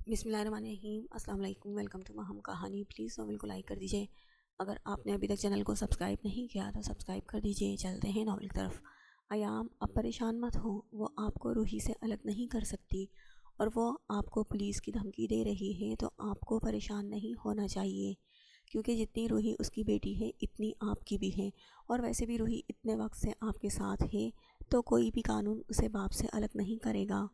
بسم اللہ الرحمن الرحیم۔ السلام علیکم، ویلکم ٹو ماہم کہانی۔ پلیز ناول کو لائک کر دیجئے۔ اگر آپ نے ابھی تک چینل کو سبسکرائب نہیں کیا تو سبسکرائب کر دیجئے۔ چلتے ہیں ناول کی طرف۔ ایام، اب پریشان مت ہوں، وہ آپ کو روحی سے الگ نہیں کر سکتی، اور وہ آپ کو پولیس کی دھمکی دے رہی ہے تو آپ کو پریشان نہیں ہونا چاہیے، کیونکہ جتنی روحی اس کی بیٹی ہے اتنی آپ کی بھی ہے، اور ویسے بھی روحی اتنے وقت سے آپ کے ساتھ ہے تو کوئی بھی قانون اسے باپ سے الگ نہیں کرے گا۔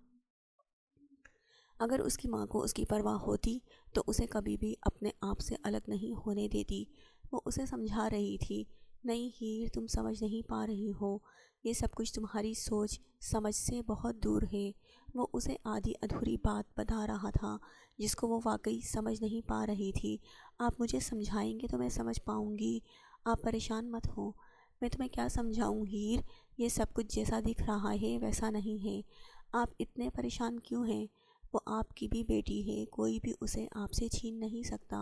اگر اس کی ماں کو اس کی پرواہ ہوتی تو اسے کبھی بھی اپنے آپ سے الگ نہیں ہونے دیتی۔ وہ اسے سمجھا رہی تھی، نہیں ہیر، تم سمجھ نہیں پا رہی ہو، یہ سب کچھ تمہاری سوچ سمجھ سے بہت دور ہے۔ وہ اسے آدھی ادھوری بات بتا رہا تھا جس کو وہ واقعی سمجھ نہیں پا رہی تھی۔ آپ مجھے سمجھائیں گے تو میں سمجھ پاؤں گی، آپ پریشان مت ہوں۔ میں تمہیں کیا سمجھاؤں ہیر، یہ سب کچھ جیسا دکھ رہا ہے ویسا نہیں ہے۔ آپ اتنے پریشان کیوں ہیں؟ وہ آپ کی بھی بیٹی ہے، کوئی بھی اسے آپ سے چھین نہیں سکتا،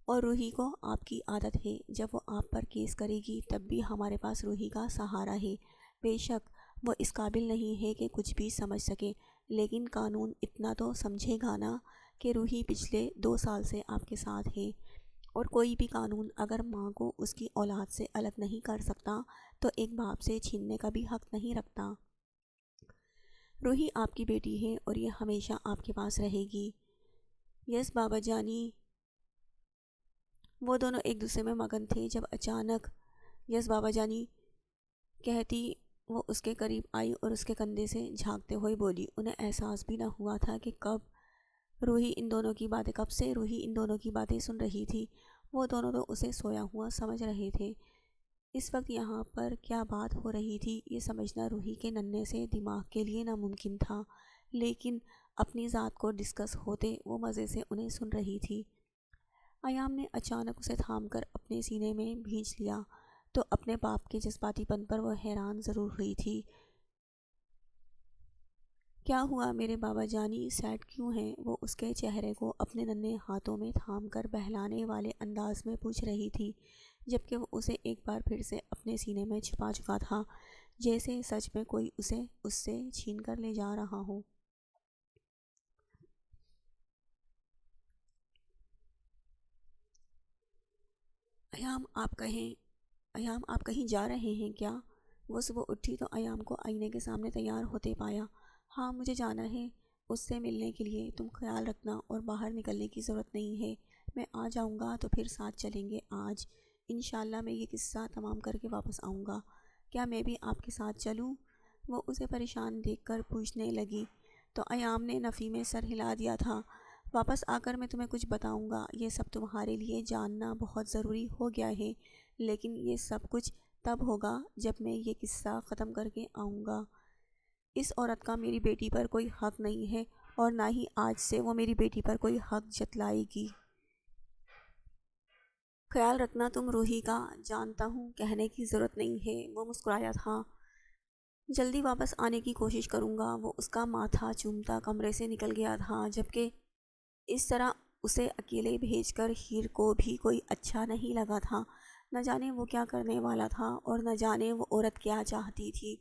اور روحی کو آپ کی عادت ہے، جب وہ آپ پر کیس کرے گی تب بھی ہمارے پاس روحی کا سہارا ہے۔ بے شک وہ اس قابل نہیں ہے کہ کچھ بھی سمجھ سکے، لیکن قانون اتنا تو سمجھے گا نا کہ روحی پچھلے 2 سال سے آپ کے ساتھ ہے، اور کوئی بھی قانون اگر ماں کو اس کی اولاد سے الگ نہیں کر سکتا تو ایک باپ سے چھیننے کا بھی حق نہیں رکھتا۔ روحی آپ کی بیٹی ہے اور یہ ہمیشہ آپ کے پاس رہے گی۔ یس بابا جانی۔ وہ دونوں ایک دوسرے میں مگن تھے جب اچانک یس بابا جانی کہتی وہ اس کے قریب آئی اور اس کے کندھے سے جھانکتے ہوئے بولی۔ انہیں احساس بھی نہ ہوا تھا کہ روحی ان دونوں کی باتیں سن رہی تھی۔ وہ دونوں تو اسے سویا ہوا سمجھ رہے تھے۔ اس وقت یہاں پر کیا بات ہو رہی تھی یہ سمجھنا روحی کے ننھے سے دماغ کے لیے ناممکن تھا، لیکن اپنی ذات کو ڈسکس ہوتے وہ مزے سے انہیں سن رہی تھی۔ ایام نے اچانک اسے تھام کر اپنے سینے میں بھینچ لیا تو اپنے باپ کے جذباتی پن پر وہ حیران ضرور ہوئی تھی۔ کیا ہوا میرے بابا جانی، سیڈ کیوں ہیں؟ وہ اس کے چہرے کو اپنے ننھے ہاتھوں میں تھام کر بہلانے والے انداز میں پوچھ رہی تھی، جبکہ وہ اسے ایک بار پھر سے اپنے سینے میں چھپا چکا تھا، جیسے سچ میں کوئی اسے اس سے چھین کر لے جا رہا ہو۔ ایام آپ کہیں جا رہے ہیں کیا؟ وہ صبح اٹھی تو ایام کو آئینے کے سامنے تیار ہوتے پایا۔ ہاں مجھے جانا ہے اس سے ملنے کے لیے، تم خیال رکھنا اور باہر نکلنے کی ضرورت نہیں ہے، میں آ جاؤں گا تو پھر ساتھ چلیں گے۔ آج انشاءاللہ میں یہ قصہ تمام کر کے واپس آؤں گا، کیا میں بھی آپ کے ساتھ چلوں؟ وہ اسے پریشان دیکھ کر پوچھنے لگی تو ایام نے نفی میں سر ہلا دیا تھا۔ واپس آ کر میں تمہیں کچھ بتاؤں گا، یہ سب تمہارے لیے جاننا بہت ضروری ہو گیا ہے، لیکن یہ سب کچھ تب ہوگا جب میں یہ قصہ ختم کر کے آؤں گا۔ اس عورت کا میری بیٹی پر کوئی حق نہیں ہے، اور نہ ہی آج سے وہ میری بیٹی پر کوئی حق جتلائے گی۔ خیال رکھنا تم روحی کا، جانتا ہوں کہنے کی ضرورت نہیں ہے، وہ مسکرایا تھا۔ جلدی واپس آنے کی کوشش کروں گا۔ وہ اس کا ماتھا چومتا کمرے سے نکل گیا تھا، جبکہ اس طرح اسے اکیلے بھیج کر ہیر کو بھی کوئی اچھا نہیں لگا تھا۔ نہ جانے وہ کیا کرنے والا تھا، اور نہ جانے وہ عورت کیا چاہتی تھی۔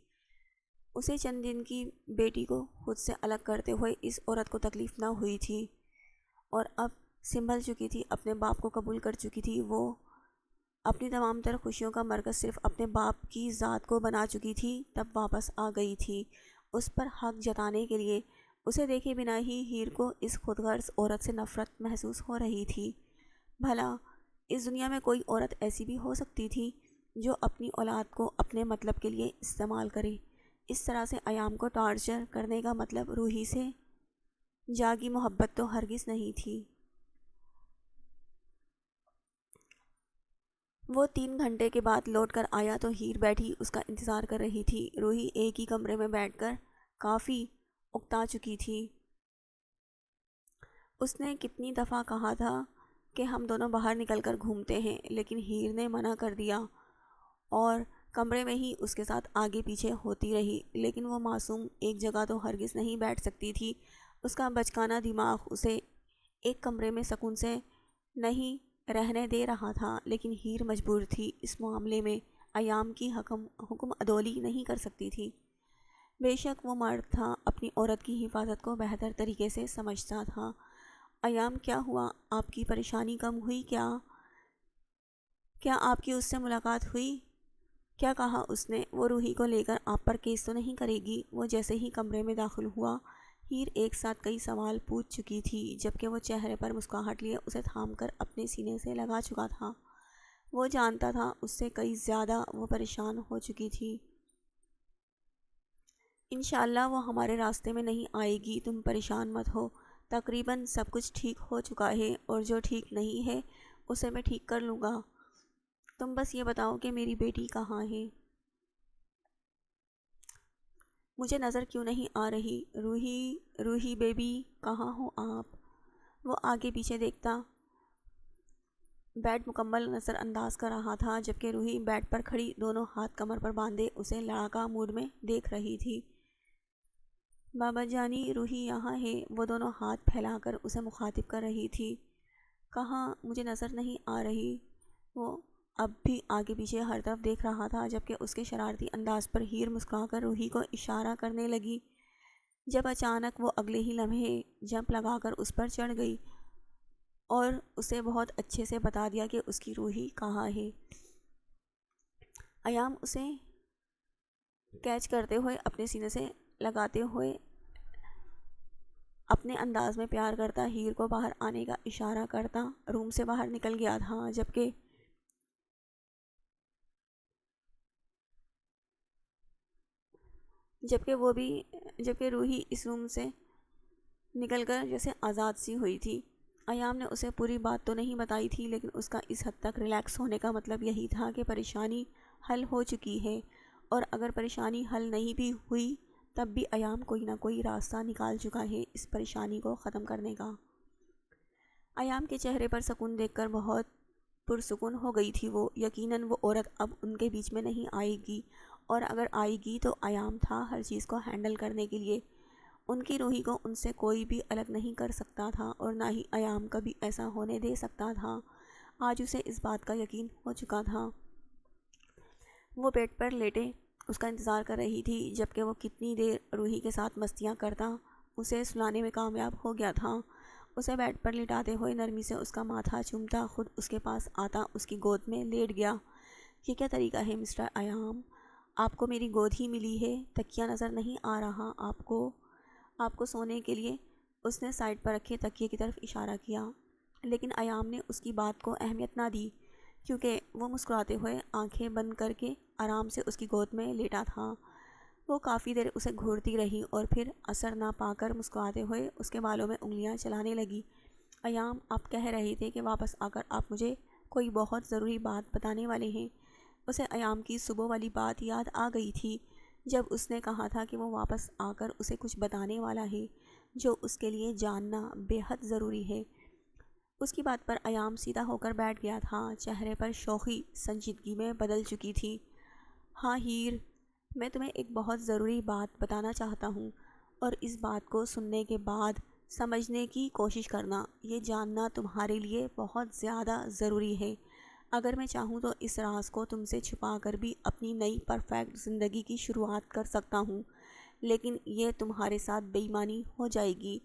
اسے چند دن کی بیٹی کو خود سے الگ کرتے ہوئے اس عورت کو تکلیف نہ ہوئی تھی، اور اب سنبھل چکی تھی، اپنے باپ کو قبول کر چکی تھی۔ وہ اپنی تمام تر خوشیوں کا مرکز صرف اپنے باپ کی ذات کو بنا چکی تھی، تب واپس آ گئی تھی اس پر حق جتانے کے لیے۔ اسے دیکھے بنا ہی ہیر کو اس خود غرض عورت سے نفرت محسوس ہو رہی تھی۔ بھلا اس دنیا میں کوئی عورت ایسی بھی ہو سکتی تھی جو اپنی اولاد کو اپنے مطلب کے لیے استعمال کرے؟ اس طرح سے ایام کو ٹارچر کرنے کا مطلب روحی سے جاگی محبت تو ہرگز نہیں تھی۔ وہ 3 گھنٹے کے بعد لوٹ کر آیا تو ہیر بیٹھی اس کا انتظار کر رہی تھی۔ روحی ایک ہی کمرے میں بیٹھ کر کافی اکتا چکی تھی۔ اس نے کتنی دفعہ کہا تھا کہ ہم دونوں باہر نکل کر گھومتے ہیں، لیکن ہیر نے منع کر دیا اور کمرے میں ہی اس کے ساتھ آگے پیچھے ہوتی رہی۔ لیکن وہ معصوم ایک جگہ تو ہرگز نہیں بیٹھ سکتی تھی، اس کا بچکانہ دماغ اسے ایک کمرے میں سکون سے نہیں رہنے دے رہا تھا، لیکن ہیر مجبور تھی، اس معاملے میں ایام کی حکم عدولی نہیں کر سکتی تھی۔ بے شک وہ مرد تھا اپنی عورت کی حفاظت کو بہتر طریقے سے سمجھتا تھا۔ ایام کیا ہوا؟ آپ کی پریشانی کم ہوئی کیا؟ کیا آپ کی اس سے ملاقات ہوئی؟ کیا کہا اس نے؟ وہ روحی کو لے کر آپ پر کیس تو نہیں کرے گی؟ وہ جیسے ہی کمرے میں داخل ہوا، ہیر ایک ساتھ کئی سوال پوچھ چکی تھی، جبکہ وہ چہرے پر مسکراہٹ لیے اسے تھام کر اپنے سینے سے لگا چکا تھا۔ وہ جانتا تھا اس سے کئی زیادہ وہ پریشان ہو چکی تھی۔ انشاءاللہ وہ ہمارے راستے میں نہیں آئے گی، تم پریشان مت ہو، تقریباً سب کچھ ٹھیک ہو چکا ہے، اور جو ٹھیک نہیں ہے اسے میں ٹھیک کر لوں گا۔ تم بس یہ بتاؤ کہ میری بیٹی کہاں ہے؟ مجھے نظر کیوں نہیں آ رہی؟ روحی، روحی بیبی کہاں ہو آپ؟ وہ آگے پیچھے دیکھتا بیڈ مکمل نظر انداز کر رہا تھا، جبکہ روحی بیڈ پر کھڑی دونوں ہاتھ کمر پر باندھے اسے لڑاکا موڈ میں دیکھ رہی تھی۔ بابا جانی، روحی یہاں ہے، وہ دونوں ہاتھ پھیلا کر اسے مخاطب کر رہی تھی۔ کہاں؟ مجھے نظر نہیں آ رہی۔ وہ اب بھی آگے پیچھے ہر طرف دیکھ رہا تھا، جبکہ اس کے شرارتی انداز پر ہیر مسکرا کر روحی کو اشارہ کرنے لگی، جب اچانک وہ اگلے ہی لمحے جمپ لگا کر اس پر چڑھ گئی اور اسے بہت اچھے سے بتا دیا کہ اس کی روحی کہاں ہے۔ ایام اسے کیچ کرتے ہوئے اپنے سینے سے لگاتے ہوئے اپنے انداز میں پیار کرتا ہیر کو باہر آنے کا اشارہ کرتا روم سے باہر نکل گیا تھا، جبکہ روحی اس روم سے نکل کر جیسے آزاد سی ہوئی تھی۔ ایام نے اسے پوری بات تو نہیں بتائی تھی، لیکن اس کا اس حد تک ریلیکس ہونے کا مطلب یہی تھا کہ پریشانی حل ہو چکی ہے، اور اگر پریشانی حل نہیں بھی ہوئی تب بھی ایام کوئی نہ کوئی راستہ نکال چکا ہے اس پریشانی کو ختم کرنے کا۔ ایام کے چہرے پر سکون دیکھ کر بہت پرسکون ہو گئی تھی وہ۔ یقیناً وہ عورت اب ان کے بیچ میں نہیں آئے گی، اور اگر آئے گی تو ایام تھا ہر چیز کو ہینڈل کرنے کے لیے۔ ان کی روحی کو ان سے کوئی بھی الگ نہیں کر سکتا تھا، اور نہ ہی ایام کبھی ایسا ہونے دے سکتا تھا۔ آج اسے اس بات کا یقین ہو چکا تھا۔ وہ بیڈ پر لیٹے اس کا انتظار کر رہی تھی، جبکہ وہ کتنی دیر روحی کے ساتھ مستیاں کرتا اسے سلانے میں کامیاب ہو گیا تھا۔ اسے بیڈ پر لٹاتے ہوئے نرمی سے اس کا ماتھا چومتا خود اس کے پاس آتا اس کی گود میں لیٹ گیا۔ یہ کیا طریقہ ہے مسٹر ایام؟ آپ کو میری گود ہی ملی ہے، تکیہ نظر نہیں آ رہا آپ کو سونے کے لیے؟ اس نے سائڈ پر رکھے تکیے کی طرف اشارہ کیا، لیکن ایام نے اس کی بات کو اہمیت نہ دی، کیونکہ وہ مسکراتے ہوئے آنکھیں بند کر کے آرام سے اس کی گود میں لیٹا تھا۔ وہ کافی دیر اسے گھورتی رہی اور پھر اثر نہ پا کر مسکراتے ہوئے اس کے بالوں میں انگلیاں چلانے لگی۔ ایام، آپ کہہ رہے تھے کہ واپس آ کر آپ مجھے کوئی بہت ضروری بات بتانے والے ہیں۔ اسے ایام کی صبح والی بات یاد آ گئی تھی، جب اس نے کہا تھا کہ وہ واپس آ کر اسے کچھ بتانے والا ہے جو اس کے لیے جاننا بے حد ضروری ہے۔ اس کی بات پر ایام سیدھا ہو کر بیٹھ گیا تھا، چہرے پر شوخی سنجیدگی میں بدل چکی تھی۔ ہاں ہیر، میں تمہیں ایک بہت ضروری بات بتانا چاہتا ہوں، اور اس بات کو سننے کے بعد سمجھنے کی کوشش کرنا۔ یہ جاننا تمہارے لیے بہت زیادہ ضروری ہے۔ اگر میں چاہوں تو اس راز کو تم سے چھپا کر بھی اپنی نئی پرفیکٹ زندگی کی شروعات کر سکتا ہوں، لیکن یہ تمہارے ساتھ بے ایمانی ہو جائے گی،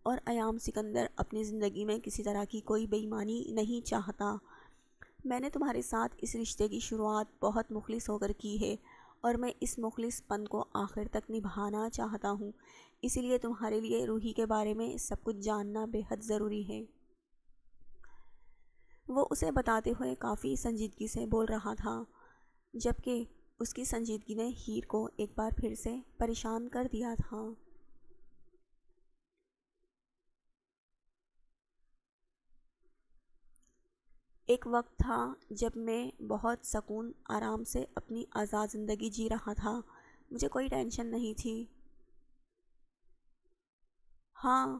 اور ایام سکندر اپنی زندگی میں کسی طرح کی کوئی بے ایمانی نہیں چاہتا۔ میں نے تمہارے ساتھ اس رشتے کی شروعات بہت مخلص ہو کر کی ہے، اور میں اس مخلص پن کو آخر تک نبھانا چاہتا ہوں، اسی لیے تمہارے لیے روحی کے بارے میں سب کچھ جاننا بے حد ضروری ہے۔ وہ اسے بتاتے ہوئے کافی سنجیدگی سے بول رہا تھا، جبکہ اس کی سنجیدگی نے ہیر کو ایک بار پھر سے پریشان کر دیا تھا۔ ایک وقت تھا جب میں بہت سکون آرام سے اپنی آزاد زندگی جی رہا تھا، مجھے کوئی ٹینشن نہیں تھی۔ ہاں،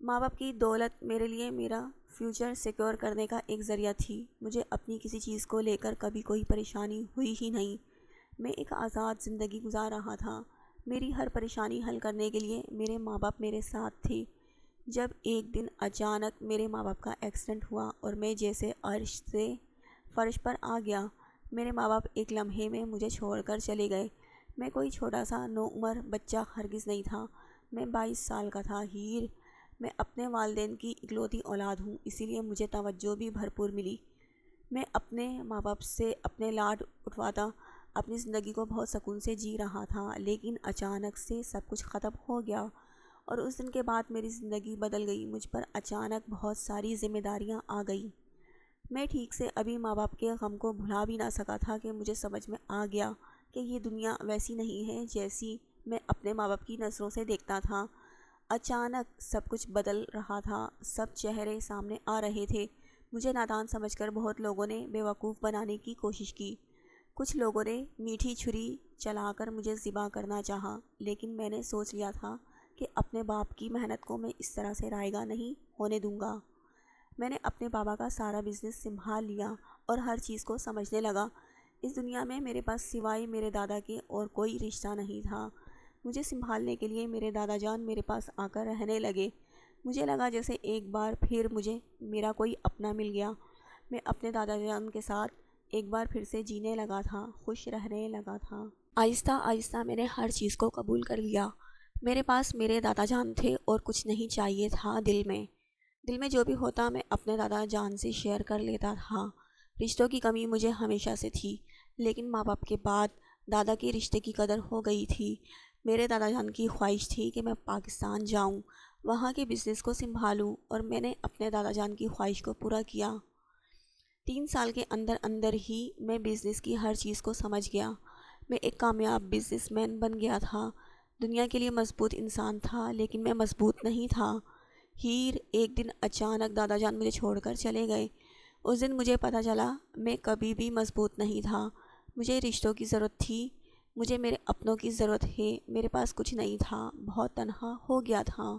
ماں باپ کی دولت میرے لیے میرا فیوچر سیکیور کرنے کا ایک ذریعہ تھی۔ مجھے اپنی کسی چیز کو لے کر کبھی کوئی پریشانی ہوئی ہی نہیں۔ میں ایک آزاد زندگی گزار رہا تھا۔ میری ہر پریشانی حل کرنے کے لیے میرے ماں باپ میرے ساتھ تھے۔ جب ایک دن اچانک میرے ماں باپ کا ایکسیڈنٹ ہوا اور میں جیسے عرش سے فرش پر آ گیا، میرے ماں باپ ایک لمحے میں مجھے چھوڑ کر چلے گئے۔ میں کوئی چھوٹا سا نوعمر بچہ ہرگز نہیں تھا، میں 22 سال کا تھا۔ ہیر، میں اپنے والدین کی اکلوتی اولاد ہوں، اسی لیے مجھے توجہ بھی بھرپور ملی۔ میں اپنے ماں باپ سے اپنے لاڈ اٹھواتا اپنی زندگی کو بہت سکون سے جی رہا تھا، لیکن اچانک سے سب کچھ ختم ہو گیا، اور اس دن کے بعد میری زندگی بدل گئی۔ مجھ پر اچانک بہت ساری ذمہ داریاں آ گئیں۔ میں ٹھیک سے ابھی ماں باپ کے غم کو بھلا بھی نہ سکا تھا کہ مجھے سمجھ میں آ گیا کہ یہ دنیا ویسی نہیں ہے جیسی میں اپنے ماں باپ کی نظروں سے دیکھتا تھا۔ اچانک سب کچھ بدل رہا تھا، سب چہرے سامنے آ رہے تھے۔ مجھے نادان سمجھ کر بہت لوگوں نے بیوقوف بنانے کی کوشش کی۔ کچھ لوگوں نے میٹھی چھری چلا کر مجھے ذبح کرنا چاہا، لیکن میں نے سوچ لیا تھا کہ اپنے باپ کی محنت کو میں اس طرح سے رائیگاں نہیں ہونے دوں گا۔ میں نے اپنے بابا کا سارا بزنس سنبھال لیا اور ہر چیز کو سمجھنے لگا۔ اس دنیا میں میرے پاس سوائے میرے دادا کے اور کوئی رشتہ نہیں تھا۔ مجھے سنبھالنے کے لیے میرے دادا جان میرے پاس آ کر رہنے لگے۔ مجھے لگا جیسے ایک بار پھر مجھے میرا کوئی اپنا مل گیا۔ میں اپنے دادا جان کے ساتھ ایک بار پھر سے جینے لگا تھا، خوش رہنے لگا تھا۔ آہستہ آہستہ میں نے ہر چیز کو قبول کر لیا۔ میرے پاس میرے دادا جان تھے اور کچھ نہیں چاہیے تھا۔ دل میں جو بھی ہوتا میں اپنے دادا جان سے شیئر کر لیتا تھا۔ رشتوں کی کمی مجھے ہمیشہ سے تھی، لیکن ماں باپ کے بعد دادا کے رشتے کی قدر ہو گئی تھی۔ میرے دادا جان کی خواہش تھی کہ میں پاکستان جاؤں، وہاں کے بزنس کو سنبھالوں، اور میں نے اپنے دادا جان کی خواہش کو پورا کیا۔ 3 سال کے اندر اندر ہی میں بزنس کی ہر چیز کو سمجھ گیا۔ میں ایک کامیاب بزنس مین بن گیا تھا۔ دنیا کے لیے مضبوط انسان تھا، لیکن میں مضبوط نہیں تھا۔ ہیر، ایک دن اچانک دادا جان مجھے چھوڑ کر چلے گئے۔ اس دن مجھے پتہ چلا میں کبھی بھی مضبوط نہیں تھا۔ مجھے رشتوں کی ضرورت تھی، مجھے میرے اپنوں کی ضرورت ہے۔ میرے پاس کچھ نہیں تھا، بہت تنہا ہو گیا تھا۔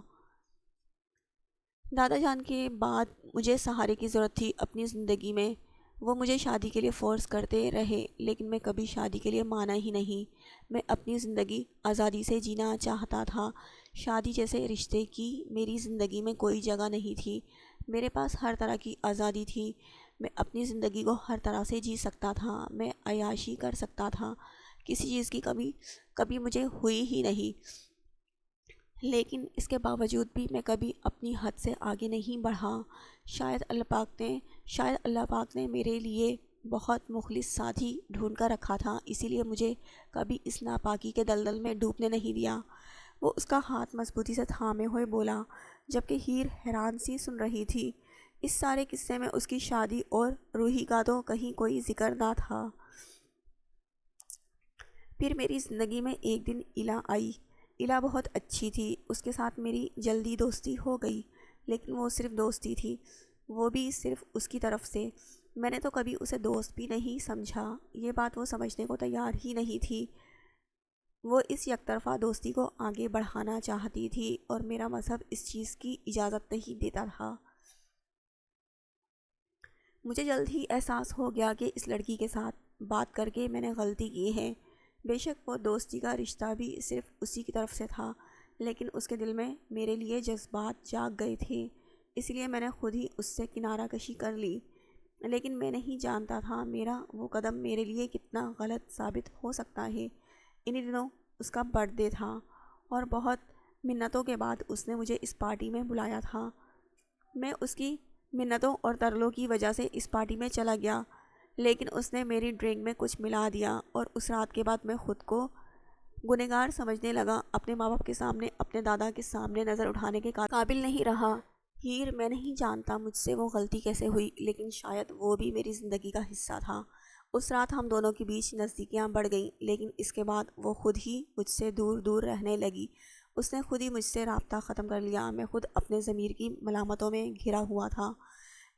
دادا جان کے بعد مجھے سہارے کی ضرورت تھی اپنی زندگی میں۔ وہ مجھے شادی کے لیے فورس کرتے رہے، لیکن میں کبھی شادی کے لیے مانا ہی نہیں۔ میں اپنی زندگی آزادی سے جینا چاہتا تھا۔ شادی جیسے رشتے کی میری زندگی میں کوئی جگہ نہیں تھی۔ میرے پاس ہر طرح کی آزادی تھی۔ میں اپنی زندگی کو ہر طرح سے جی سکتا تھا، میں عیاشی کر سکتا تھا، کسی چیز کی کمی کبھی مجھے ہوئی ہی نہیں۔ لیکن اس کے باوجود بھی میں کبھی اپنی حد سے آگے نہیں بڑھا۔ شاید اللہ پاک نے میرے لیے بہت مخلص ساتھی ڈھونڈ کر رکھا تھا، اسی لیے مجھے کبھی اس ناپاکی کے دلدل میں ڈوبنے نہیں دیا۔ وہ اس کا ہاتھ مضبوطی سے تھامے ہوئے بولا، جبکہ ہیر حیران سی سن رہی تھی۔ اس سارے قصے میں اس کی شادی اور روحی کا تو کہیں کوئی ذکر نہ تھا۔ پھر میری زندگی میں ایک دن الہ آئی۔ الہ بہت اچھی تھی، اس کے ساتھ میری جلدی دوستی ہو گئی، لیکن وہ صرف دوستی تھی، وہ بھی صرف اس کی طرف سے۔ میں نے تو کبھی اسے دوست بھی نہیں سمجھا، یہ بات وہ سمجھنے کو تیار ہی نہیں تھی۔ وہ اس یک طرفہ دوستی کو آگے بڑھانا چاہتی تھی، اور میرا مذہب اس چیز کی اجازت نہیں دیتا تھا۔ مجھے جلد ہی احساس ہو گیا کہ اس لڑکی کے ساتھ بات کر کے میں نے غلطی کی ہے۔ بے شک وہ دوستی کا رشتہ بھی صرف اسی کی طرف سے تھا، لیکن اس کے دل میں میرے لیے جذبات جاگ گئے تھے، اس لیے میں نے خود ہی اس سے کنارہ کشی کر لی۔ لیکن میں نہیں جانتا تھا میرا وہ قدم میرے لیے کتنا غلط ثابت ہو سکتا ہے۔ انہی دنوں اس کا برتھ ڈے تھا، اور بہت منتوں کے بعد اس نے مجھے اس پارٹی میں بلایا تھا۔ میں اس کی منتوں اور ترلوں کی وجہ سے اس پارٹی میں چلا گیا، لیکن اس نے میری ڈرنک میں کچھ ملا دیا، اور اس رات کے بعد میں خود کو گنہگار سمجھنے لگا۔ اپنے ماں باپ کے سامنے، اپنے دادا کے سامنے نظر اٹھانے کے قابل نہیں رہا۔ ہیر، میں نہیں جانتا مجھ سے وہ غلطی کیسے ہوئی، لیکن شاید وہ بھی میری زندگی کا حصہ تھا۔ اس رات ہم دونوں کے بیچ نزدیکیاں بڑھ گئیں، لیکن اس کے بعد وہ خود ہی مجھ سے دور دور رہنے لگی۔ اس نے خود ہی مجھ سے رابطہ ختم کر لیا۔ میں خود اپنے ضمیر کی ملامتوں میں گھرا ہوا تھا۔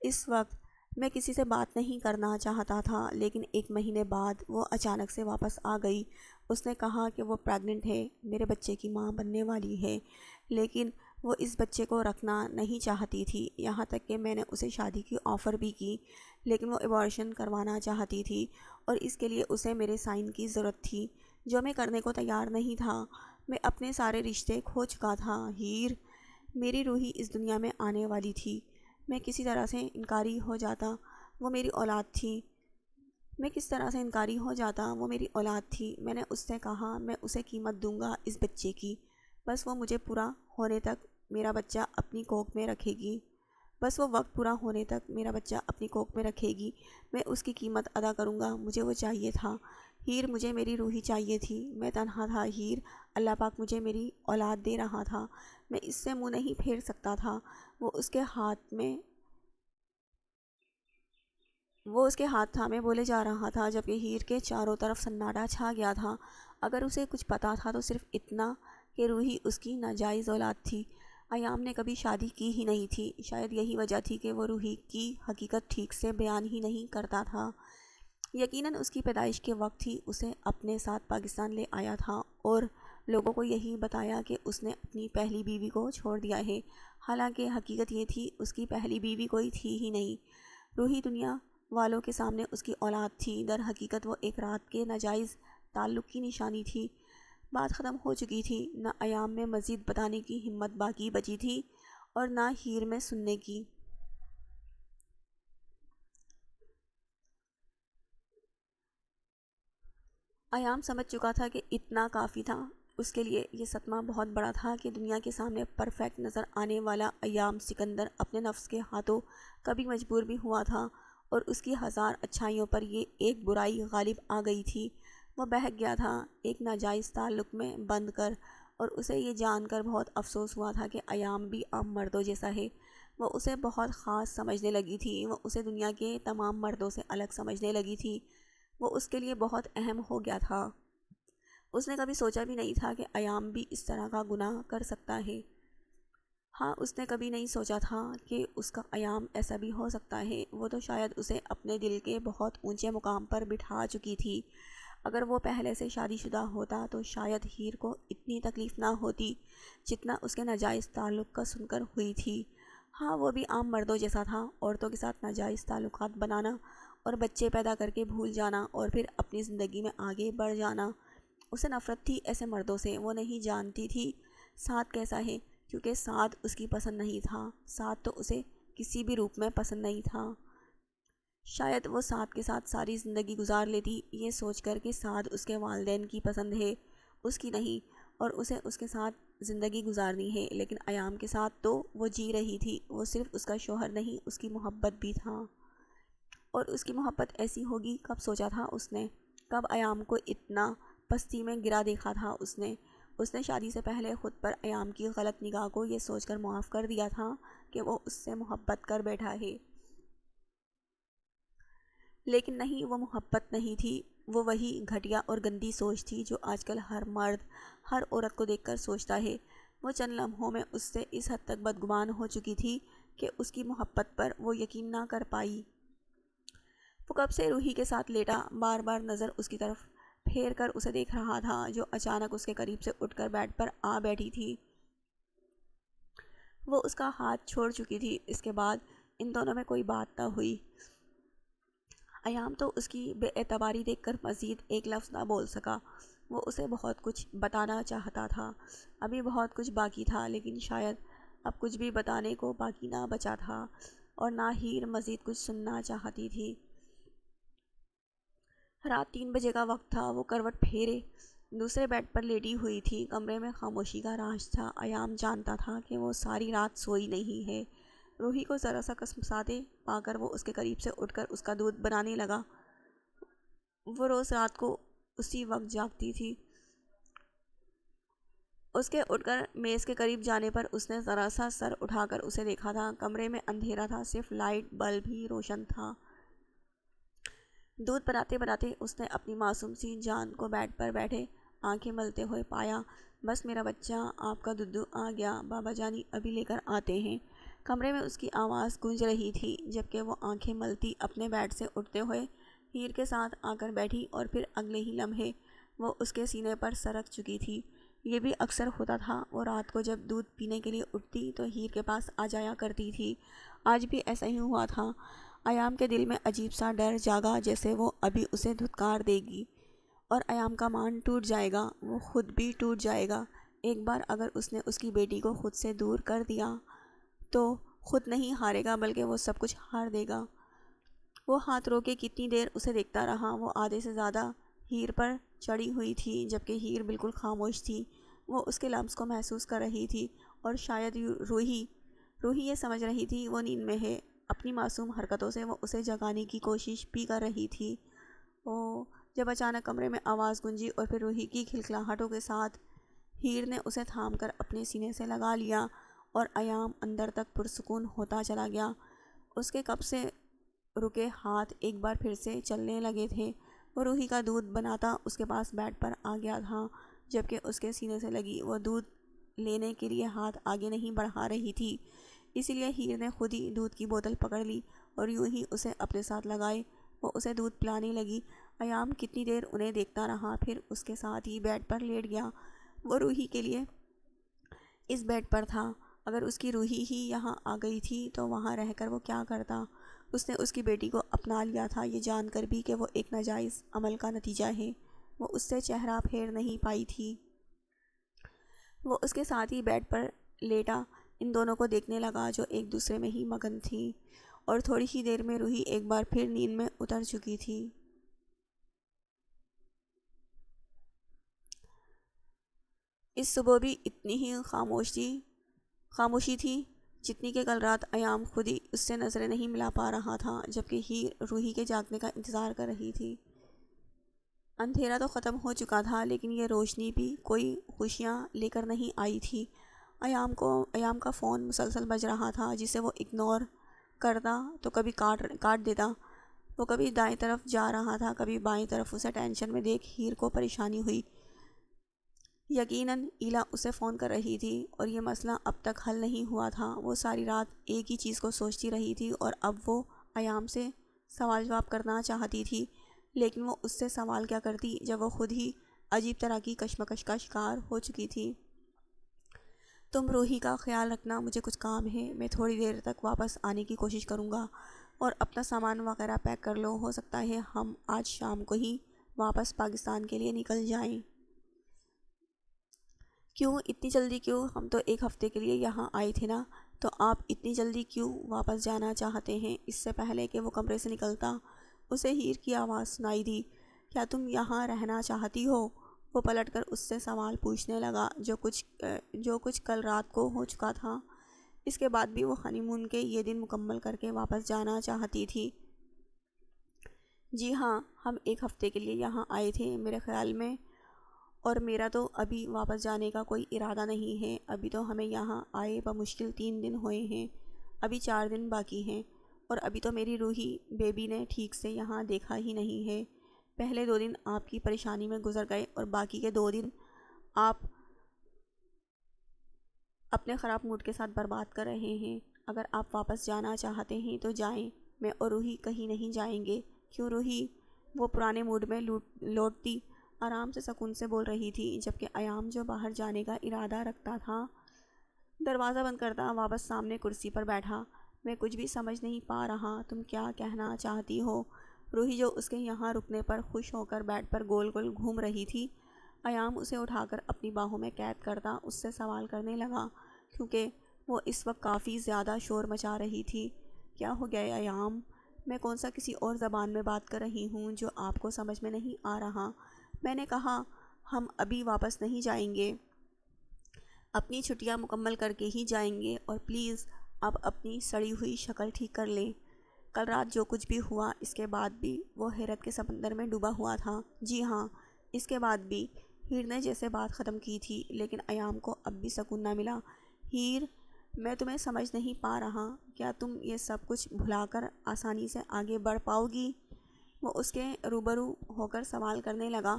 اس وقت میں کسی سے بات نہیں کرنا چاہتا تھا، لیکن 1 مہینے بعد وہ اچانک سے واپس آ گئی۔ اس نے کہا کہ وہ پریگننٹ ہے، میرے بچے کی ماں بننے والی ہے، لیکن وہ اس بچے کو رکھنا نہیں چاہتی تھی۔ یہاں تک کہ میں نے اسے شادی کی آفر بھی کی، لیکن وہ ایبارشن کروانا چاہتی تھی، اور اس کے لیے اسے میرے سائن کی ضرورت تھی، جو میں کرنے کو تیار نہیں تھا۔ میں اپنے سارے رشتے کھو چکا تھا۔ ہیر، میری روحی اس دنیا میں آنے والی تھی، میں کسی طرح سے انکاری ہو جاتا، وہ میری اولاد تھی۔ میں کس طرح سے انکاری ہو جاتا، وہ میری اولاد تھی۔ میں نے اس سے کہا میں اسے قیمت دوں گا اس بچے کی، بس وہ مجھے پورا ہونے تک میرا بچہ اپنی کوکھ میں رکھے گی، بس وہ وقت پورا ہونے تک میرا بچہ اپنی کوکھ میں رکھے گی، میں اس کی قیمت ادا کروں گا۔ مجھے وہ چاہیے تھا ہیر، مجھے میری روحی چاہیے تھی، میں تنہا تھا ہیر، اللہ پاک مجھے میری اولاد دے رہا تھا، میں اس سے منہ نہیں پھیر سکتا تھا۔ وہ اس کے ہاتھ تھامے بولے جا رہا تھا جبکہ ہیر کے چاروں طرف سناٹا چھا گیا تھا۔ اگر اسے کچھ پتا تھا تو صرف اتنا کہ روحی اس کی ناجائز اولاد تھی۔ ایام نے کبھی شادی کی ہی نہیں تھی، شاید یہی وجہ تھی کہ وہ روحی کی حقیقت ٹھیک سے بیان ہی نہیں کرتا تھا۔ یقیناً اس کی پیدائش کے وقت ہی اسے اپنے ساتھ پاکستان لے آیا تھا اور لوگوں کو یہی بتایا کہ اس نے اپنی پہلی بیوی کو چھوڑ دیا ہے، حالانکہ حقیقت یہ تھی اس کی پہلی بیوی کوئی تھی ہی نہیں۔ روحی دنیا والوں کے سامنے اس کی اولاد تھی، در حقیقت وہ ایک رات کے ناجائز تعلق کی نشانی تھی۔ بات ختم ہو چکی تھی، نہ ایام میں مزید بتانے کی ہمت باقی بچی تھی اور نہ ہیر میں سننے کی۔ ایام سمجھ چکا تھا کہ اتنا کافی تھا، اس کے لیے یہ صدمہ بہت بڑا تھا کہ دنیا کے سامنے پرفیکٹ نظر آنے والا ایام سکندر اپنے نفس کے ہاتھوں کبھی مجبور بھی ہوا تھا اور اس کی ہزار اچھائیوں پر یہ ایک برائی غالب آ گئی تھی۔ وہ بہک گیا تھا ایک ناجائز تعلق میں بند کر، اور اسے یہ جان کر بہت افسوس ہوا تھا کہ ایام بھی عام مردوں جیسا ہے۔ وہ اسے بہت خاص سمجھنے لگی تھی، وہ اسے دنیا کے تمام مردوں سے الگ سمجھنے لگی تھی، وہ اس کے لیے بہت اہم ہو گیا تھا۔ اس نے کبھی سوچا بھی نہیں تھا کہ ایام بھی اس طرح کا گناہ کر سکتا ہے۔ ہاں، اس نے کبھی نہیں سوچا تھا کہ اس کا ایام ایسا بھی ہو سکتا ہے۔ وہ تو شاید اسے اپنے دل کے بہت اونچے مقام پر بٹھا چکی تھی۔ اگر وہ پہلے سے شادی شدہ ہوتا تو شاید ہیر کو اتنی تکلیف نہ ہوتی جتنا اس کے ناجائز تعلق کا سن کر ہوئی تھی۔ ہاں، وہ بھی عام مردوں جیسا تھا، عورتوں کے ساتھ ناجائز تعلقات بنانا اور بچے پیدا کر کے بھول جانا اور پھر اپنی زندگی میں آگے بڑھ جانا۔ اسے نفرت تھی ایسے مردوں سے۔ وہ نہیں جانتی تھی سعد کیسا ہے، کیونکہ سعد اس کی پسند نہیں تھا۔ سعد تو اسے کسی بھی روپ میں پسند نہیں تھا۔ شاید وہ سعد کے ساتھ ساری زندگی گزار لیتی یہ سوچ کر کہ سعد اس کے والدین کی پسند ہے، اس کی نہیں، اور اسے اس کے ساتھ زندگی گزارنی ہے، لیکن ایام کے ساتھ تو وہ جی رہی تھی۔ وہ صرف اس کا شوہر نہیں، اس کی محبت بھی تھا، اور اس کی محبت ایسی ہوگی کب سوچا تھا اس نے؟ کب ایام کو اتنا پستی میں گرا دیکھا تھا اس نے؟ اس نے شادی سے پہلے خود پر ایام کی غلط نگاہ کو یہ سوچ کر معاف کر دیا تھا کہ وہ اس سے محبت کر بیٹھا ہے، لیکن نہیں، وہ محبت نہیں تھی، وہ وہی گھٹیا اور گندی سوچ تھی جو آج کل ہر مرد ہر عورت کو دیکھ کر سوچتا ہے۔ وہ چند لمحوں میں اس سے اس حد تک بدگمان ہو چکی تھی کہ اس کی محبت پر وہ یقین نہ کر پائی۔ وہ کب سے روحی کے ساتھ لیٹا بار بار نظر اس کی طرف پھیر کر اسے دیکھ رہا تھا، جو اچانک اس کے قریب سے اٹھ کر بیڈ پر آ بیٹھی تھی۔ وہ اس کا ہاتھ چھوڑ چکی تھی۔ اس کے بعد ان دونوں میں کوئی بات نہ ہوئی۔ ایام تو اس کی بے اعتباری دیکھ کر مزید ایک لفظ نہ بول سکا۔ وہ اسے بہت کچھ بتانا چاہتا تھا، ابھی بہت کچھ باقی تھا، لیکن شاید اب کچھ بھی بتانے کو باقی نہ بچا تھا، اور نہ ہیر مزید کچھ سننا چاہتی تھی۔ رات 3 بجے کا وقت تھا۔ وہ کروٹ پھیرے دوسرے بیڈ پر لیٹی ہوئی تھی۔ کمرے میں خاموشی کا راج تھا۔ ایام جانتا تھا کہ وہ ساری رات سوئی نہیں ہے۔ روحی کو ذرا سا کسمساتے پا کر وہ اس کے قریب سے اٹھ کر اس کا دودھ بنانے لگا۔ وہ روز رات کو اسی وقت جاگتی تھی۔ اس کے اٹھ کر میز کے قریب جانے پر اس نے ذرا سا سر اٹھا کر اسے دیکھا تھا۔ کمرے میں اندھیرا تھا، صرف لائٹ بلب ہی روشن تھا۔ دودھ بناتے بناتے اس نے اپنی معصوم سی جان کو بیڈ پر بیٹھے آنکھیں ملتے ہوئے پایا۔ بس میرا بچہ، آپ کا دودھ آ گیا، بابا جانی ابھی لے کر آتے ہیں۔ کمرے میں اس کی آواز گونج رہی تھی جبکہ وہ آنکھیں ملتی اپنے بیڈ سے اٹھتے ہوئے ہیر کے ساتھ آ کر بیٹھی، اور پھر اگلے ہی لمحے وہ اس کے سینے پر سرک چکی تھی۔ یہ بھی اکثر ہوتا تھا، وہ رات کو جب دودھ پینے کے لیے اٹھتی تو ہیر کے پاس آ جایا کرتی تھی۔ آج بھی ایسا ہی ہوا تھا۔ ایام کے دل میں عجیب سا ڈر جاگا، جیسے وہ ابھی اسے دھتکار دے گی اور ایام کا مان ٹوٹ جائے گا، وہ خود بھی ٹوٹ جائے گا۔ ایک بار اگر اس نے اس کی بیٹی کو خود سے دور کر دیا تو خود نہیں ہارے گا بلکہ وہ سب کچھ ہار دے گا۔ وہ ہاتھ روکے کتنی دیر اسے دیکھتا رہا۔ وہ آدھے سے زیادہ ہیر پر چڑھی ہوئی تھی، جبکہ ہیر بالکل خاموش تھی۔ وہ اس کے لمس کو محسوس کر رہی تھی، اور شاید روحی یہ سمجھ رہی تھی وہ نیند میں ہے۔ اپنی معصوم حرکتوں سے وہ اسے جگانے کی کوشش بھی کر رہی تھی۔ جب اچانک کمرے میں آواز گونجی، اور پھر روحی کی کھلکھلاہٹوں کے ساتھ ہیر نے اسے تھام کر اپنے سینے سے لگا لیا، اور ایام اندر تک پرسکون ہوتا چلا گیا۔ اس کے کب سے رکے ہاتھ ایک بار پھر سے چلنے لگے تھے۔ وہ روحی کا دودھ بناتا اس کے پاس بیڈ پر آ گیا تھا، جبکہ اس کے سینے سے لگی وہ دودھ لینے کے لیے ہاتھ آگے نہیں بڑھا رہی تھی۔ اسی لیے ہیر نے خود ہی دودھ کی بوتل پکڑ لی، اور یوں ہی اسے اپنے ساتھ لگائے وہ اسے دودھ پلانے لگی۔ ایام کتنی دیر انہیں دیکھتا رہا، پھر اس کے ساتھ ہی بیڈ پر لیٹ گیا۔ وہ روحی کے لیے اس بیڈ پر تھا۔ اگر اس کی روحی ہی یہاں آ گئی تھی تو وہاں رہ کر وہ کیا کرتا؟ اس نے اس کی بیٹی کو اپنا لیا تھا، یہ جان کر بھی کہ وہ ایک ناجائز عمل کا نتیجہ ہے۔ وہ اس سے چہرہ پھیر نہیں پائی تھی۔ وہ اس کے ساتھ ہی بیڈ پر لیٹا ان دونوں کو دیکھنے لگا، جو ایک دوسرے میں ہی مگن تھی، اور تھوڑی ہی دیر میں روحی ایک بار پھر نیند میں اتر چکی تھی۔ اس صبح بھی اتنی ہی خاموشی تھی جتنی کہ کل رات ایام خود ہی اس سے نظریں نہیں ملا پا رہا تھا، جبکہ روحی کے جاگنے کا انتظار کر رہی تھی۔ اندھیرا تو ختم ہو چکا تھا، لیکن یہ روشنی بھی کوئی خوشیاں لے کر نہیں آئی تھی۔ ایام کا فون مسلسل بج رہا تھا، جسے وہ اگنور کرتا تو کبھی کاٹ دیتا۔ وہ کبھی دائیں طرف جا رہا تھا، کبھی بائیں طرف۔ اسے ٹینشن میں دیکھ ہیر کو پریشانی ہوئی۔ یقیناً ایلا اسے فون کر رہی تھی، اور یہ مسئلہ اب تک حل نہیں ہوا تھا۔ وہ ساری رات ایک ہی چیز کو سوچتی رہی تھی، اور اب وہ ایام سے سوال جواب کرنا چاہتی تھی، لیکن وہ اس سے سوال کیا کرتی جب وہ خود ہی عجیب طرح کی کشمکش کا شکار ہو چکی تھی۔ تم روحی کا خیال رکھنا، مجھے کچھ کام ہے، میں تھوڑی دیر تک واپس آنے کی کوشش کروں گا، اور اپنا سامان وغیرہ پیک کر لو، ہو سکتا ہے ہم آج شام کو ہی واپس پاکستان کے لیے نکل جائیں۔ کیوں اتنی جلدی کیوں؟ ہم تو ایک ہفتے کے لیے یہاں آئے تھے نا، تو آپ اتنی جلدی کیوں واپس جانا چاہتے ہیں؟ اس سے پہلے کہ وہ کمرے سے نکلتا اسے ہیر کی آواز سنائی دی۔ کیا تم یہاں رہنا چاہتی ہو؟ وہ پلٹ کر اس سے سوال پوچھنے لگا، جو کچھ کل رات کو ہو چکا تھا۔ اس کے بعد بھی وہ ہنی مون کے یہ دن مکمل کر کے واپس جانا چاہتی تھی۔ جی ہاں، ہم ایک ہفتے کے لیے یہاں آئے تھے میرے خیال میں، اور میرا تو ابھی واپس جانے کا کوئی ارادہ نہیں ہے۔ ابھی تو ہمیں یہاں آئے بمشکل 3 دن ہوئے ہیں، ابھی 4 دن باقی ہیں، اور ابھی تو میری روحی بیبی نے ٹھیک سے یہاں دیکھا ہی نہیں ہے۔ پہلے 2 دن آپ کی پریشانی میں گزر گئے، اور باقی کے 2 دن آپ اپنے خراب موڈ کے ساتھ برباد کر رہے ہیں۔ اگر آپ واپس جانا چاہتے ہیں تو جائیں، میں اور روحی کہیں نہیں جائیں گے۔ کیوں روحی؟ وہ پرانے موڈ میں لوٹتی آرام سے سکون سے بول رہی تھی، جبکہ ایام جو باہر جانے کا ارادہ رکھتا تھا دروازہ بند کرتا واپس سامنے کرسی پر بیٹھا۔ میں کچھ بھی سمجھ نہیں پا رہا، تم کیا کہنا چاہتی ہو؟ روحی جو اس کے یہاں رکنے پر خوش ہو کر بیڈ پر گول گول گھوم رہی تھی، ایام اسے اٹھا کر اپنی باہوں میں قید کرتا اس سے سوال کرنے لگا، کیونکہ وہ اس وقت کافی زیادہ شور مچا رہی تھی۔ کیا ہو گیا ایام؟ میں کون سا کسی اور زبان میں بات کر رہی ہوں جو آپ کو سمجھ میں نہیں آ رہا؟ میں نے کہا ہم ابھی واپس نہیں جائیں گے، اپنی چھٹیاں مکمل کر کے ہی جائیں گے، اور پلیز اب اپنی سڑی ہوئی شکل ٹھیک کر لیں۔ کل رات جو کچھ بھی ہوا اس کے بعد بھی وہ حیرت کے سمندر میں ڈوبا ہوا تھا۔ جی ہاں، اس کے بعد بھی، ہیر نے جیسے بات ختم کی تھی، لیکن ایام کو اب بھی سکون نہ ملا۔ ہیر، میں تمہیں سمجھ نہیں پا رہا، کیا تم یہ سب کچھ بھلا کر آسانی سے آگے بڑھ پاؤ گی؟ وہ اس کے روبرو ہو کر سوال کرنے لگا۔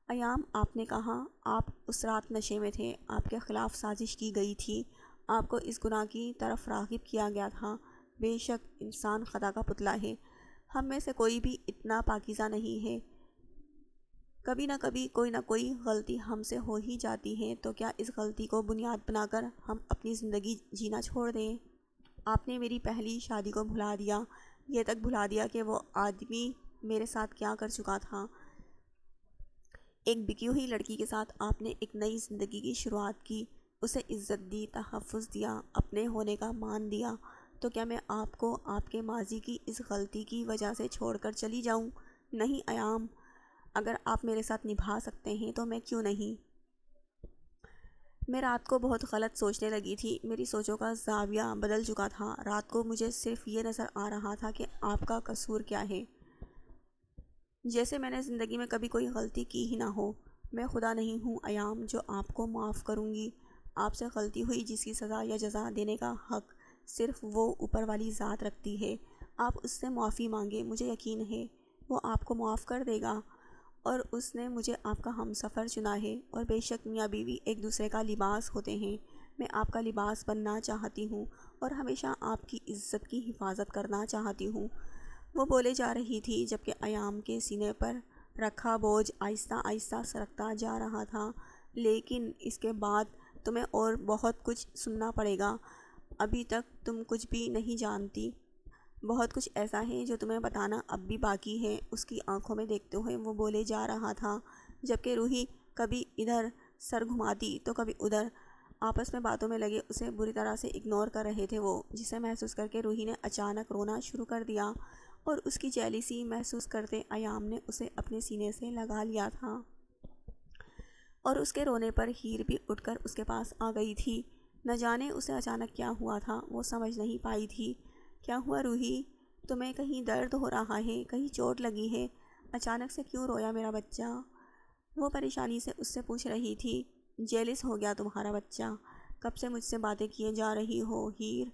ایام، آپ نے کہا آپ اس رات نشے میں تھے، آپ کے خلاف سازش کی گئی تھی، آپ کو اس گناہ کی طرف راغب کیا گیا تھا۔ بے شک انسان خطا کا پتلا ہے، ہم میں سے کوئی بھی اتنا پاکیزہ نہیں ہے، کبھی نہ کوئی غلطی ہم سے ہو ہی جاتی ہے، تو کیا اس غلطی کو بنیاد بنا کر ہم اپنی زندگی جینا چھوڑ دیں؟ آپ نے میری پہلی شادی کو بھلا دیا، یہ تک بھلا دیا کہ وہ آدمی میرے ساتھ کیا کر چکا تھا۔ ایک بکی ہوئی لڑکی کے ساتھ آپ نے ایک نئی زندگی کی شروعات کی، اسے عزت دی، تحفظ دیا، اپنے ہونے کا مان دیا، تو کیا میں آپ کو آپ کے ماضی کی اس غلطی کی وجہ سے چھوڑ کر چلی جاؤں؟ نہیں ایام، اگر آپ میرے ساتھ نبھا سکتے ہیں تو میں کیوں نہیں؟ میں رات کو بہت غلط سوچنے لگی تھی، میری سوچوں کا زاویہ بدل چکا تھا۔ رات کو مجھے صرف یہ نظر آ رہا تھا کہ آپ کا قصور کیا ہے، جیسے میں نے زندگی میں کبھی کوئی غلطی کی ہی نہ ہو۔ میں خدا نہیں ہوں ایام جو آپ کو معاف کروں گی۔ آپ سے غلطی ہوئی جس کی سزا یا جزا دینے کا حق صرف وہ اوپر والی ذات رکھتی ہے۔ آپ اس سے معافی مانگے، مجھے یقین ہے وہ آپ کو معاف کر دے گا، اور اس نے مجھے آپ کا ہم سفر چنا ہے۔ اور بے شک میاں بیوی ایک دوسرے کا لباس ہوتے ہیں، میں آپ کا لباس بننا چاہتی ہوں اور ہمیشہ آپ کی عزت کی حفاظت کرنا چاہتی ہوں۔ وہ بولے جا رہی تھی جبکہ ایام کے سینے پر رکھا بوجھ آہستہ آہستہ سرکتا جا رہا تھا۔ لیکن اس کے بعد تمہیں اور بہت کچھ سننا پڑے گا، ابھی تک تم کچھ بھی نہیں جانتی، بہت کچھ ایسا ہے جو تمہیں بتانا اب بھی باقی ہے۔ اس کی آنکھوں میں دیکھتے ہوئے وہ بولے جا رہا تھا، جبکہ روحی کبھی ادھر سر گھماتی تو کبھی ادھر، آپس میں باتوں میں لگے اسے بری طرح سے اگنور کر رہے تھے وہ، جسے محسوس کر کے روحی نے اچانک رونا شروع کر دیا، اور اس کی جیلیسی محسوس کرتے ایام نے اسے اپنے سینے سے لگا لیا تھا، اور اس کے رونے پر ہیر بھی اٹھ کر اس کے پاس آ گئی تھی۔ نہ جانے اسے اچانک کیا ہوا تھا، وہ سمجھ نہیں پائی تھی۔ کیا ہوا روحی؟ تمہیں کہیں درد ہو رہا ہے، کہیں چوٹ لگی ہے؟ اچانک سے کیوں رویا میرا بچہ؟ وہ پریشانی سے اس سے پوچھ رہی تھی۔ جیلس ہو گیا تمہارا بچہ، کب سے مجھ سے باتیں کیے جا رہی ہو ہیر؟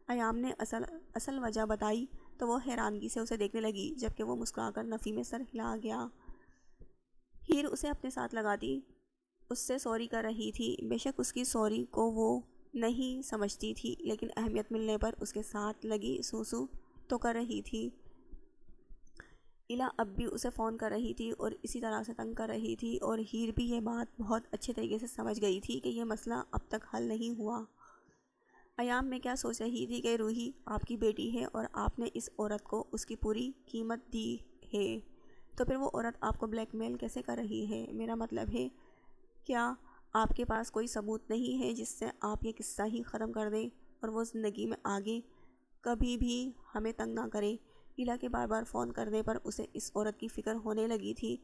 ایام نے اصل وجہ بتائی تو وہ حیرانگی سے اسے دیکھنے لگی، جبکہ وہ مسکرا کر نفی میں سر ہلا گیا۔ ہیر اسے اپنے ساتھ لگاتی اس سے سوری کر رہی تھی، بے شک اس کی سوری کو وہ نہیں سمجھتی تھی، لیکن اہمیت ملنے پر اس کے ساتھ لگی سوسو تو کر رہی تھی۔ ایلا اب بھی اسے فون کر رہی تھی اور اسی طرح سے تنگ کر رہی تھی، اور ہیر بھی یہ بات بہت اچھے طریقے سے سمجھ گئی تھی کہ یہ مسئلہ اب تک حل نہیں ہوا۔ ایام میں کیا سوچ رہی تھی کہ روحی آپ کی بیٹی ہے اور آپ نے اس عورت کو اس کی پوری قیمت دی ہے، تو پھر وہ عورت آپ کو بلیک میل کیسے کر رہی ہے؟ میرا مطلب ہے، کیا آپ کے پاس کوئی ثبوت نہیں ہے جس سے آپ یہ قصہ ہی ختم کر دیں اور وہ زندگی میں آگے کبھی بھی ہمیں تنگ نہ کرے؟ ایلا کے بار بار فون کرنے پر اسے اس عورت کی فکر ہونے لگی تھی۔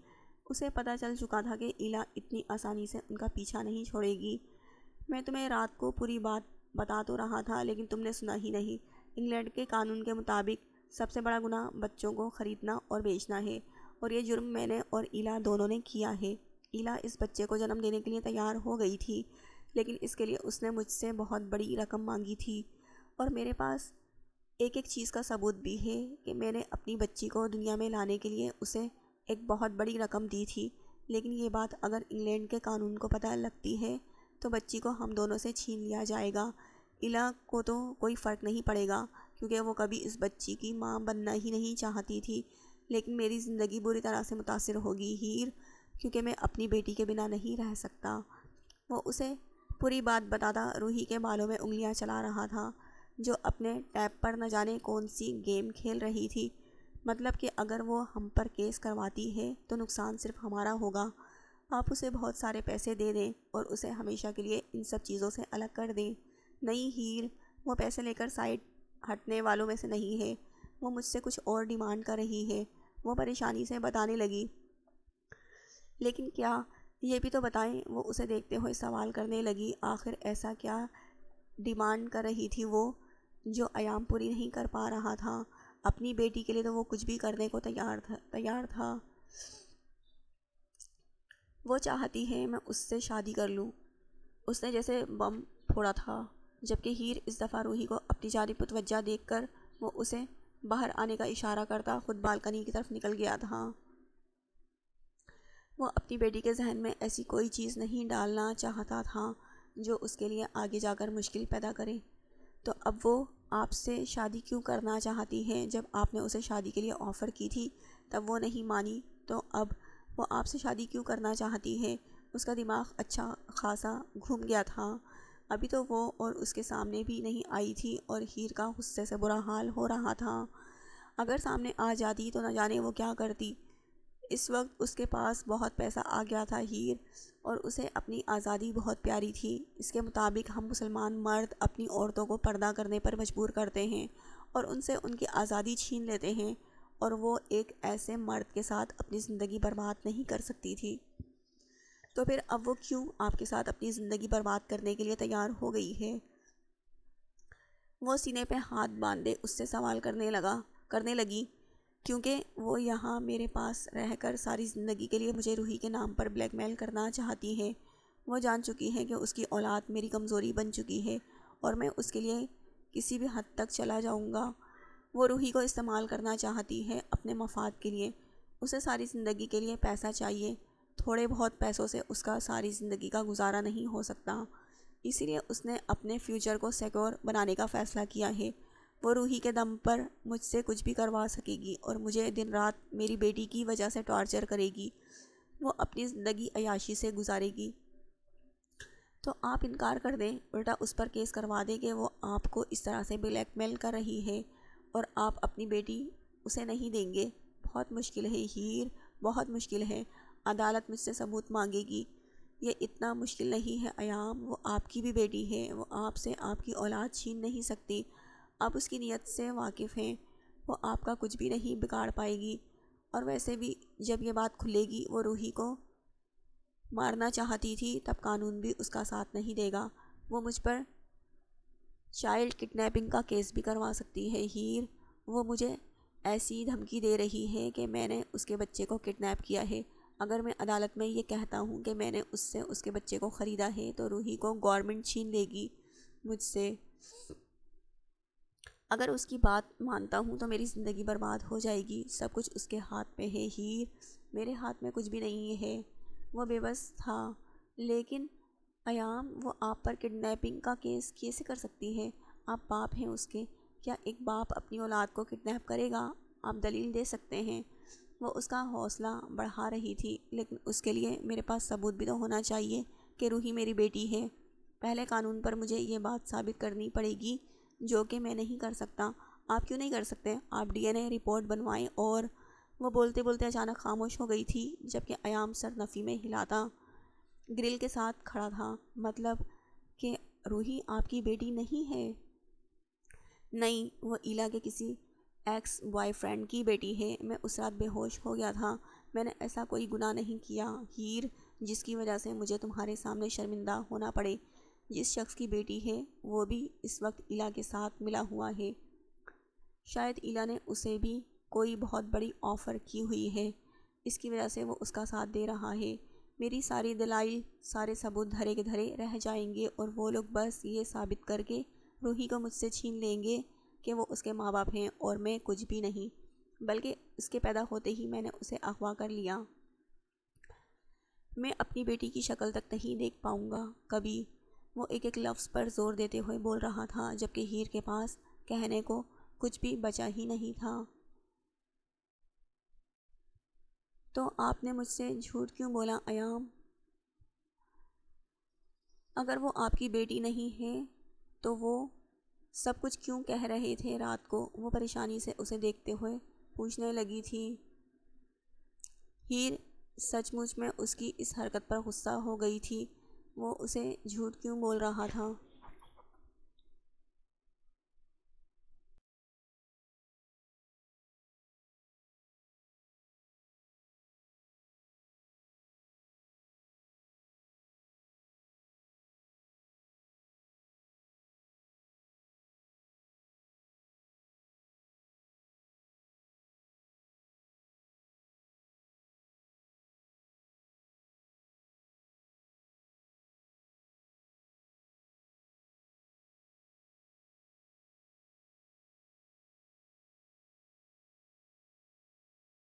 اسے پتہ چل چکا تھا کہ ایلا اتنی آسانی سے ان کا پیچھا نہیں چھوڑے گی۔ میں تمہیں رات کو پوری بات بتا تو رہا تھا، لیکن تم نے سنا ہی نہیں۔ انگلینڈ کے قانون کے مطابق سب سے بڑا گناہ بچوں کو خریدنا اور بیچنا ہے، اور یہ جرم میں نے اور ایلا دونوں نے کیا ہے۔ ایلا اس بچے کو جنم دینے کے لیے تیار ہو گئی تھی، لیکن اس کے لیے اس نے مجھ سے بہت بڑی رقم مانگی تھی، اور میرے پاس ایک چیز کا ثبوت بھی ہے کہ میں نے اپنی بچی کو دنیا میں لانے کے لیے اسے ایک بہت بڑی رقم دی تھی۔ لیکن یہ بات اگر انگلینڈ کے قانون کو پتہ لگتی ہے تو بچی کو ہم دونوں سے چھین لیا جائے گا۔ ایلا کو تو کوئی فرق نہیں پڑے گا، کیونکہ وہ کبھی اس بچی کی ماں بننا ہی نہیں چاہتی تھی، لیکن میری زندگی بری طرح سے متاثر ہوگی ہیر، کیونکہ میں اپنی بیٹی کے بنا نہیں رہ سکتا۔ وہ اسے پوری بات بتاتا روحی کے بالوں میں انگلیاں چلا رہا تھا، جو اپنے ٹیب پر نہ جانے کون سی گیم کھیل رہی تھی۔ مطلب کہ اگر وہ ہم پر کیس کرواتی ہے تو نقصان صرف ہمارا ہوگا۔ آپ اسے بہت سارے پیسے دے دیں اور اسے ہمیشہ کے لیے ان سب چیزوں سے الگ کر دیں۔ نہیں ہیر، وہ پیسے لے کر سائڈ ہٹنے والوں میں سے نہیں ہے، وہ مجھ سے کچھ اور ڈیمانڈ کر رہی ہے، وہ پریشانی سے بتانے لگی۔ لیکن کیا؟ یہ بھی تو بتائیں، وہ اسے دیکھتے ہوئے سوال کرنے لگی۔ آخر ایسا کیا ڈیمانڈ کر رہی تھی وہ جو ایام پوری نہیں کر پا رہا تھا؟ اپنی بیٹی کے لیے تو وہ کچھ بھی کرنے کو تیار تھا۔ وہ چاہتی ہے میں اس سے شادی کر لوں، اس نے جیسے بم پھوڑا تھا۔ جبکہ ہیر اس دفعہ روحی کو اپنی جانب متوجہ دیکھ کر وہ اسے باہر آنے کا اشارہ کرتا خود بالکنی کی طرف نکل گیا تھا۔ وہ اپنی بیٹی کے ذہن میں ایسی کوئی چیز نہیں ڈالنا چاہتا تھا جو اس کے لیے آگے جا کر مشکل پیدا کرے۔ تو اب وہ آپ سے شادی کیوں کرنا چاہتی ہے؟ جب آپ نے اسے شادی کے لیے آفر کی تھی تب وہ نہیں مانی، تو اب وہ آپ سے شادی کیوں کرنا چاہتی ہے؟ اس کا دماغ اچھا خاصا گھوم گیا تھا۔ ابھی تو وہ اور اس کے سامنے بھی نہیں آئی تھی اور ہیر کا غصے سے برا حال ہو رہا تھا۔ اگر سامنے آ جاتی تو نہ جانے وہ کیا کرتی۔ اس وقت اس کے پاس بہت پیسہ آ گیا تھا ہیر، اور اسے اپنی آزادی بہت پیاری تھی۔ اس کے مطابق ہم مسلمان مرد اپنی عورتوں کو پردہ کرنے پر مجبور کرتے ہیں اور ان سے ان کی آزادی چھین لیتے ہیں، اور وہ ایک ایسے مرد کے ساتھ اپنی زندگی برباد نہیں کر سکتی تھی۔ تو پھر اب وہ کیوں آپ کے ساتھ اپنی زندگی برباد کرنے کے لیے تیار ہو گئی ہے؟ وہ سینے پہ ہاتھ باندھے اس سے سوال کرنے لگی، کیونکہ وہ یہاں میرے پاس رہ کر ساری زندگی کے لیے مجھے روحی کے نام پر بلیک میل کرنا چاہتی ہے۔ وہ جان چکی ہے کہ اس کی اولاد میری کمزوری بن چکی ہے اور میں اس کے لیے کسی بھی حد تک چلا جاؤں گا۔ وہ روحی کو استعمال کرنا چاہتی ہے اپنے مفاد کے لیے۔ اسے ساری زندگی کے لیے پیسہ چاہیے، تھوڑے بہت پیسوں سے اس کا ساری زندگی کا گزارا نہیں ہو سکتا، اسی لیے اس نے اپنے فیوچر کو سیکور بنانے کا فیصلہ کیا ہے۔ وہ روحی کے دم پر مجھ سے کچھ بھی کروا سکے گی اور مجھے دن رات میری بیٹی کی وجہ سے ٹارچر کرے گی۔ وہ اپنی زندگی عیاشی سے گزارے گی۔ تو آپ انکار کر دیں، الٹا اس پر کیس کروا دیں کہ وہ آپ کو اس طرح سے بلیک میل کر رہی ہے اور آپ اپنی بیٹی اسے نہیں دیں گے۔ بہت مشکل ہے ہیر، بہت مشکل ہے۔ عدالت مجھ سے ثبوت مانگے گی۔ یہ اتنا مشکل نہیں ہے ایام، وہ آپ کی بھی بیٹی ہے، وہ آپ سے آپ کی اولاد چھین نہیں سکتی۔ آپ اس کی نیت سے واقف ہیں، وہ آپ کا کچھ بھی نہیں بگاڑ پائے گی۔ اور ویسے بھی جب یہ بات کھلے گی، وہ روحی کو مارنا چاہتی تھی، تب قانون بھی اس کا ساتھ نہیں دے گا۔ وہ مجھ پر چائلڈ کڈنیپنگ کا کیس بھی کروا سکتی ہے ہیر۔ وہ مجھے ایسی دھمکی دے رہی ہے کہ میں نے اس کے بچے کو کڈنیپ کیا ہے۔ اگر میں عدالت میں یہ کہتا ہوں کہ میں نے اس سے اس کے بچے کو خریدا ہے تو روحی کو گورنمنٹ چھین لے گی مجھ سے۔ اگر اس کی بات مانتا ہوں تو میری زندگی برباد ہو جائے گی۔ سب کچھ اس کے ہاتھ میں ہے ہیر، میرے ہاتھ میں کچھ بھی نہیں ہے۔ وہ بے بس تھا، لیکن ایام وہ آپ پر کڈنیپنگ کا کیس کیسے کر سکتی ہے؟ آپ باپ ہیں اس کے، کیا ایک باپ اپنی اولاد کو کڈنیپ کرے گا؟ آپ دلیل دے سکتے ہیں۔ وہ اس کا حوصلہ بڑھا رہی تھی، لیکن اس کے لیے میرے پاس ثبوت بھی تو ہونا چاہیے کہ روحی میری بیٹی ہے۔ پہلے قانون پر مجھے یہ بات ثابت کرنی پڑے گی، جو کہ میں نہیں کر سکتا۔ آپ کیوں نہیں کر سکتے؟ آپ ڈی این اے رپورٹ بنوائیں۔ اور وہ بولتے بولتے اچانک خاموش ہو گئی تھی، جبکہ ایام سر نفی میں ہلاتا گرل کے ساتھ کھڑا تھا۔ مطلب کہ روحی آپ کی بیٹی نہیں ہے؟ نہیں، وہ ایلا کے کسی ایکس بوائے فرینڈ کی بیٹی ہے۔ میں اس رات بے ہوش ہو گیا تھا۔ میں نے ایسا کوئی گناہ نہیں کیا ہیر، جس کی وجہ سے مجھے تمہارے سامنے شرمندہ ہونا پڑے۔ جس شخص کی بیٹی ہے وہ بھی اس وقت ایلا کے ساتھ ملا ہوا ہے۔ شاید ایلا نے اسے بھی کوئی بہت بڑی آفر کی ہوئی ہے، اس کی وجہ سے وہ اس کا ساتھ دے رہا ہے۔ میری ساری دلائل، سارے ثبوت دھرے کے دھرے رہ جائیں گے اور وہ لوگ بس یہ ثابت کر کے روحی کو مجھ سے چھین لیں گے کہ وہ اس کے ماں باپ ہیں اور میں کچھ بھی نہیں، بلکہ اس کے پیدا ہوتے ہی میں نے اسے اغوا کر لیا۔ میں اپنی بیٹی کی شکل تک نہیں دیکھ پاؤں گا کبھی۔ وہ ایک ایک لفظ پر زور دیتے ہوئے بول رہا تھا، جبکہ ہیر کے پاس کہنے کو کچھ بھی بچا ہی نہیں تھا۔ تو آپ نے مجھ سے جھوٹ کیوں بولا ایام؟ اگر وہ آپ کی بیٹی نہیں ہے تو وہ سب کچھ کیوں کہہ رہے تھے رات کو؟ وہ پریشانی سے اسے دیکھتے ہوئے پوچھنے لگی تھی۔ ہیر سچ مچ میں اس کی اس حرکت پر غصہ ہو گئی تھی۔ وہ اسے جھوٹ کیوں بول رہا تھا؟